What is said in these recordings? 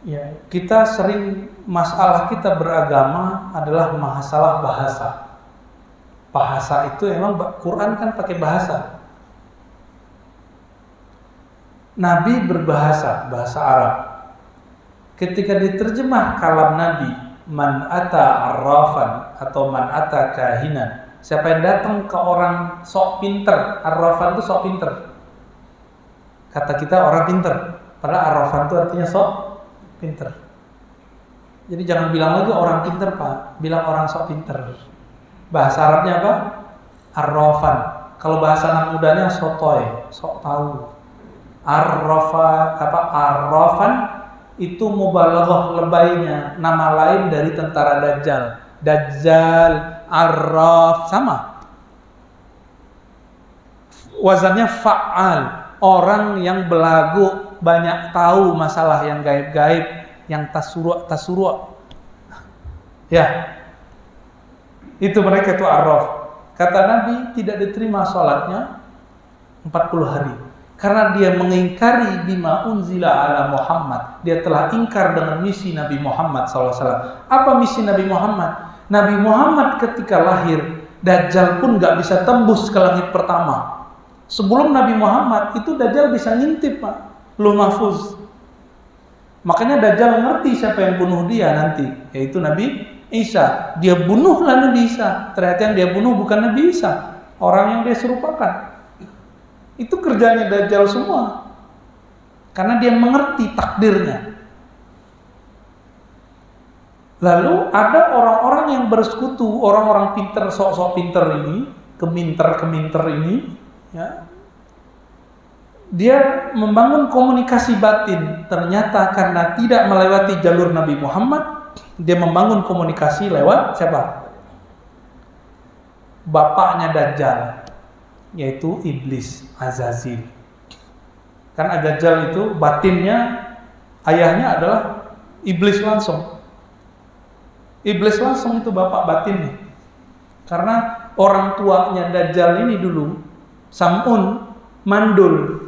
Ya, kita sering masalah kita beragama adalah masalah bahasa. Bahasa itu emang Quran kan pakai bahasa. Nabi berbahasa, bahasa Arab. Ketika diterjemah kalam Nabi, man ata arrafan atau man ata kahinan, siapa yang datang ke orang sok pinter, arrafan itu sok pinter. Kata kita orang pinter, padahal arrafan itu artinya sok pinter. Jadi jangan bilang lagi orang pinter, Pak, bilang orang sok pinter. Bahasa Arabnya apa? Arrafan. Kalau bahasa anak mudanya sotoy, sok tahu. Arrafan itu mubalaghah lebaynya, nama lain dari tentara Dajjal. Dajjal, Arraf, sama. Wazannya fa'al, orang yang belagu, banyak tahu masalah yang gaib-gaib, yang tasuru'. Ya. Itu mereka itu Arraf. Kata Nabi tidak diterima sholatnya 40 hari. Karena dia mengingkari bima unzila ala Muhammad. Dia telah ingkar dengan misi Nabi Muhammad SAW. Apa misi Nabi Muhammad? Nabi Muhammad ketika lahir, Dajjal pun gak bisa tembus ke langit pertama. Sebelum Nabi Muhammad, itu Dajjal bisa ngintip, Pak. Lauh Mahfuz. Makanya Dajjal ngerti siapa yang bunuh dia nanti, yaitu Nabi Isa. Dia bunuhlah Nabi Isa. Ternyata yang dia bunuh bukan Nabi Isa, orang yang dia serupakan. Itu kerjanya Dajjal semua. Karena dia mengerti takdirnya. Lalu ada orang-orang yang bersekutu, orang-orang pinter, sok-sok pinter ini, keminter ini, ya. Dia membangun komunikasi batin. Ternyata karena tidak melewati jalur Nabi Muhammad, dia membangun komunikasi lewat siapa? Bapaknya Dajjal, yaitu iblis, Azazil. Kan Dajjal itu batinnya, ayahnya adalah iblis langsung. Iblis langsung itu bapak batinnya. Karena orang tuanya Dajjal ini dulu, Sam'un, mandul.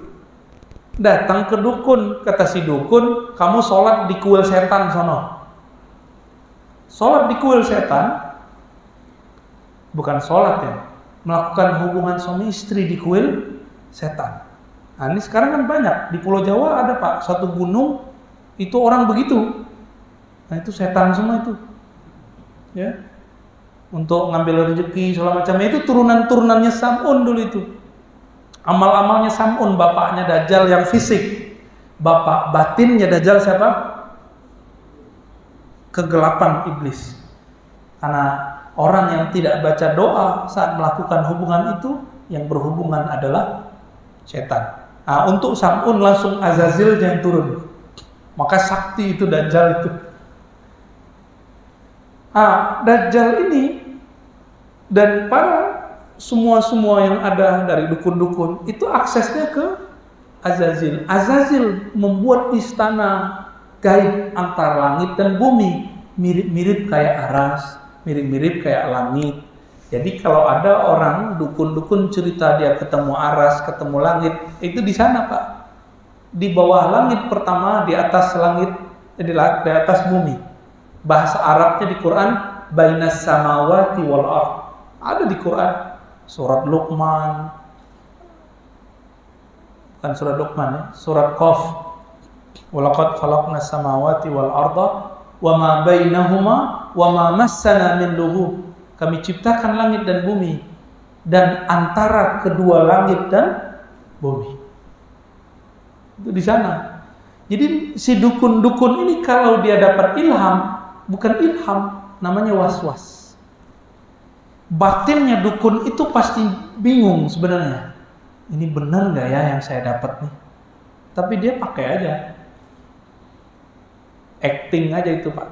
Datang ke dukun, kata si dukun, kamu sholat di kuil setan sono. Sholat di kuil setan, bukan sholat ya, melakukan hubungan suami istri di kuil setan. Nah ini sekarang kan banyak, di Pulau Jawa ada, Pak, satu gunung, itu orang begitu. Nah itu setan semua itu. Ya, untuk ngambil rezeki segala macamnya, itu turunan-turunannya Sam'un dulu itu. Amal-amalnya Sam'un, bapaknya Dajjal yang fisik. Bapak batinnya Dajjal siapa? Kegelapan iblis. Karena orang yang tidak baca doa saat melakukan hubungan itu, yang berhubungan adalah setan. Nah, untuk Sam'un langsung Azazil yang turun. Maka sakti itu Dajjal itu. Dajjal ini dan para semua yang ada dari dukun-dukun itu aksesnya ke Azazil. Azazil membuat istana gaib antara langit dan bumi, mirip-mirip kayak aras, mirip-mirip kayak langit. Jadi kalau ada orang dukun-dukun cerita dia ketemu aras, ketemu langit, itu di sana, Pak. Di bawah langit pertama, di atas langit, di atas bumi. Bahasa Arabnya di Quran bainas samawati wal ard. Ada di Quran. Surat Luqman, bukan surat Luqman ya, surat Qaf. Walaqad khalaqnas samawati wal arda wama bainahuma wama massana min lughub. Kami ciptakan langit dan bumi dan antara kedua langit dan bumi. Itu di sana. Jadi si dukun-dukun ini kalau dia dapat ilham, bukan ilham, namanya was-was. Batinnya dukun itu pasti bingung sebenarnya. Ini benar nggak ya yang saya dapat nih? Tapi dia pakai aja, acting aja itu, Pak.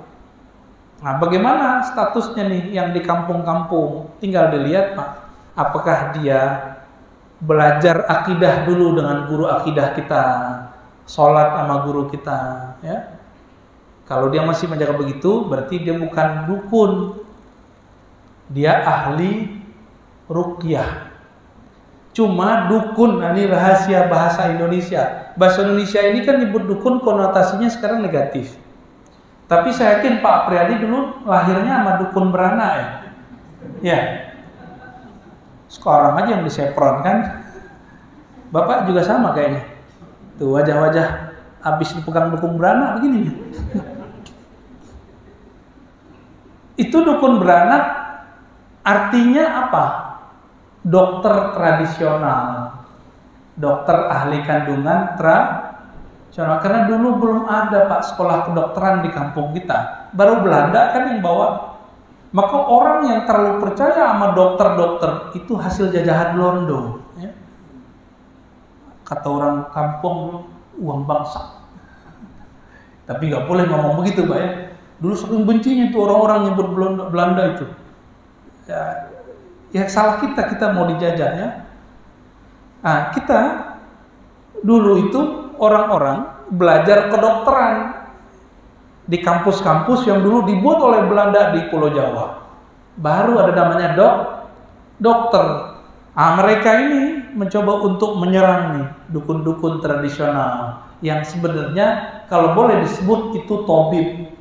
Nah, bagaimana statusnya nih yang di kampung-kampung? Tinggal dilihat, Pak. Apakah dia belajar akidah dulu dengan guru akidah kita, sholat sama guru kita, ya? Kalau dia masih menjaga begitu, berarti dia bukan dukun. Dia ahli ruqyah. Cuma dukun, nah ini rahasia bahasa Indonesia. Bahasa Indonesia ini kan nyebut dukun konotasinya sekarang negatif. Tapi saya yakin Pak Apriyadi dulu lahirnya sama dukun beranak ya. Ya. Sekarang aja yang disepron kan. Bapak juga sama kayaknya. Tuh wajah-wajah habis dipegang dukun beranak begini nih. Itu dukun beranak artinya apa? Dokter tradisional. Dokter ahli kandungan tradisional. Karena dulu belum ada Pak sekolah kedokteran di kampung kita. Baru Belanda kan yang bawa. Maka orang yang terlalu percaya sama dokter-dokter itu hasil jajahan Londo. Ya. Kata orang kampung, uang bangsa. Tapi nggak boleh ngomong begitu Pak ya. Dulu saking bencinya tuh orang-orang nyebut Belanda itu. Ya salah kita mau dijajah ya. Nah, kita dulu itu orang-orang belajar kedokteran di kampus-kampus yang dulu dibuat oleh Belanda di Pulau Jawa. Baru ada namanya dokter. Nah, mereka ini mencoba untuk menyerang nih dukun-dukun tradisional yang sebenarnya kalau boleh disebut itu tabib.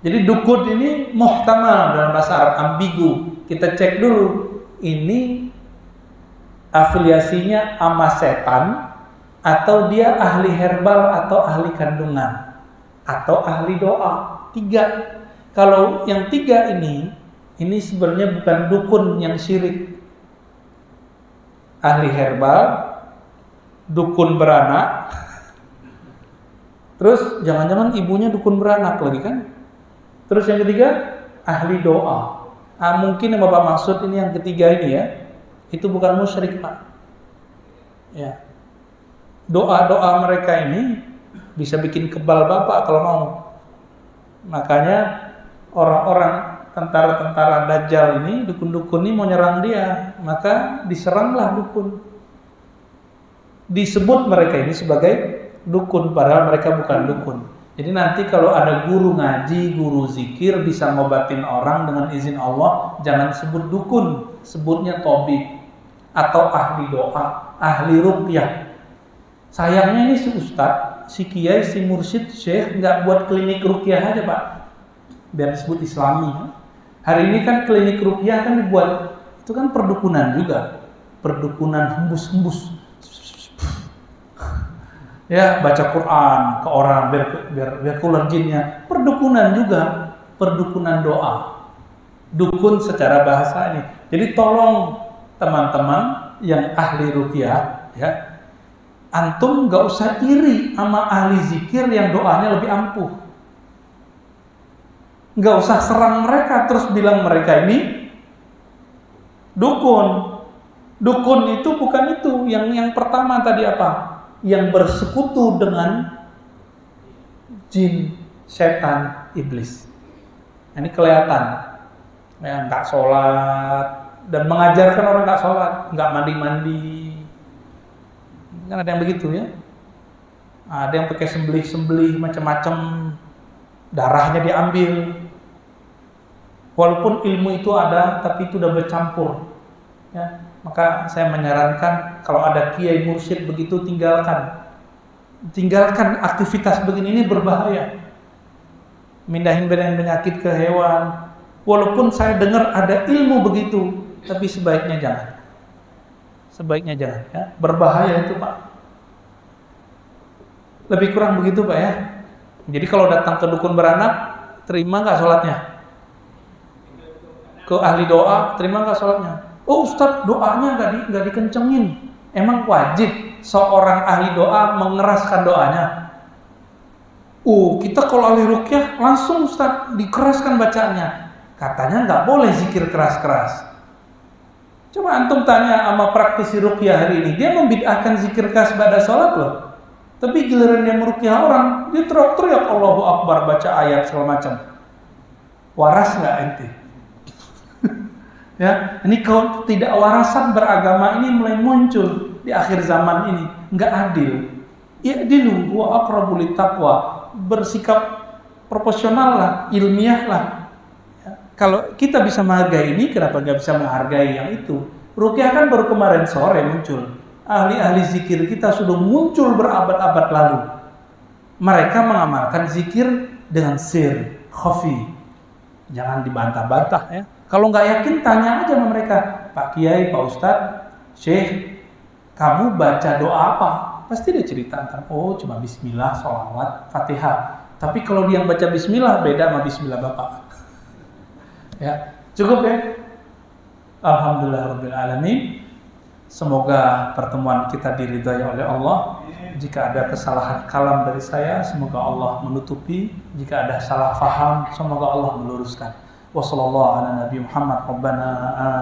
Jadi dukun ini muhtamal dalam bahasa Arab, ambigu. Kita cek dulu ini afiliasinya sama setan atau dia ahli herbal atau ahli kandungan atau ahli doa. 3. Kalau yang 3 ini sebenarnya bukan dukun yang syirik. Ahli herbal, dukun beranak, terus jangan-jangan ibunya dukun beranak lagi kan? Terus yang ketiga, ahli doa. Mungkin yang Bapak maksud ini yang ketiga ini ya, itu bukan musyrik Pak. Ya. Doa-doa mereka ini bisa bikin kebal Bapak kalau mau. Makanya orang-orang tentara-tentara Dajjal ini, dukun-dukun ini mau nyerang dia, maka diseranglah dukun. Disebut mereka ini sebagai dukun, padahal mereka bukan dukun. Jadi nanti kalau ada guru ngaji, guru zikir bisa ngobatin orang dengan izin Allah, jangan sebut dukun, sebutnya tabib atau ahli doa, ahli ruqyah. Sayangnya ini si ustadz, si kiai, si mursyid, syekh nggak buat klinik ruqyah aja Pak, biar disebut islami. Hari ini kan klinik ruqyah kan dibuat, itu kan perdukunan juga, perdukunan hembus-hembus. Ya, baca Quran ke orang biar keluar jinnya. Perdukunan juga, perdukunan doa. Dukun secara bahasa ini. Jadi tolong teman-teman yang ahli ruqyah ya, antum nggak usah iri sama ahli zikir yang doanya lebih ampuh. Nggak usah serang mereka terus bilang mereka ini dukun. Dukun itu bukan itu. Yang pertama tadi apa? Yang bersekutu dengan jin, setan, iblis. Ini kelihatan. Ya, nggak sholat dan mengajarkan orang nggak sholat, nggak mandi-mandi. Kan ada yang begitu ya. Ada yang pakai sembelih-sembelih macam-macam, darahnya diambil. Walaupun ilmu itu ada, tapi itu udah bercampur. Ya, maka saya menyarankan kalau ada kiai mursyid begitu tinggalkan aktivitas begini, ini berbahaya. Mindahin penyakit ke hewan. Walaupun saya dengar ada ilmu begitu, tapi sebaiknya jangan. Sebaiknya jangan ya. Berbahaya itu Pak. Lebih kurang begitu Pak ya. Jadi kalau datang ke dukun beranak, terima nggak sholatnya? Ke ahli doa, terima nggak sholatnya? Oh Ustadz, doanya nggak dikencengin. Emang wajib seorang ahli doa mengeraskan doanya? Kita kalau ahli ruqyah langsung Ustadz dikeraskan bacaannya. Katanya nggak boleh zikir keras-keras. Coba antum tanya sama praktisi ruqyah hari ini, dia membid'ahkan zikir keras pada sholat loh. Tapi giliran dia meruqyah orang, dia teriak-teriak Allahu Akbar, baca ayat segala macam. Waras nggak ente? Ya, ini kalau tidak warasan beragama ini mulai muncul di akhir zaman ini, nggak adil. Ya dilu wa aqrabu littaqwa, bersikap proporsional lah, ilmiah lah. Ya, kalau kita bisa menghargai ini, kenapa nggak bisa menghargai yang itu? Ruqyah kan baru kemarin sore muncul. Ahli-ahli zikir kita sudah muncul berabad-abad lalu. mereka mengamalkan zikir dengan sir, khafi. Jangan dibantah-bantah ya. Kalau nggak yakin tanya aja sama mereka, Pak Kiai, Pak Ustadz, Syekh, kamu baca doa apa? Pasti dia cerita tentang, oh cuma bismillah, sholawat, fatihah. Tapi kalau dia yang baca bismillah, beda sama bismillah Bapak. Ya, cukup ya. Alhamdulillahirrabbilalamin. Semoga pertemuan kita diridhai oleh Allah. Jika ada kesalahan kalam dari saya, semoga Allah menutupi. Jika ada salah faham, semoga Allah meluruskan. Wassallallahu ala Nabi Muhammad. Rabbana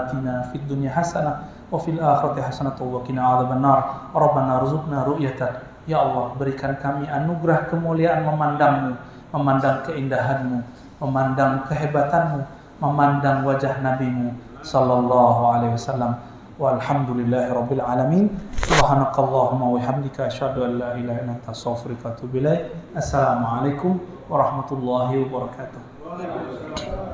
atina fid dunya hasanah wa fil akhirati hasanah wa qina adzabannar. Rabbana rzuqna ru'yatak. Ya Allah, berikan kami anugerah kemuliaan memandangmu, memandang keindahanmu, memandang kehebatanmu, memandang wajah nabimu sallallahu alaihi wasallam. Walhamdulillahi rabbil alamin. Subhanakallahumma wa bihamdika asyhadu an la ilaha illa anta astaghfiruka wa atubu ilaik. Assalamualaikum warahmatullahi wabarakatuh.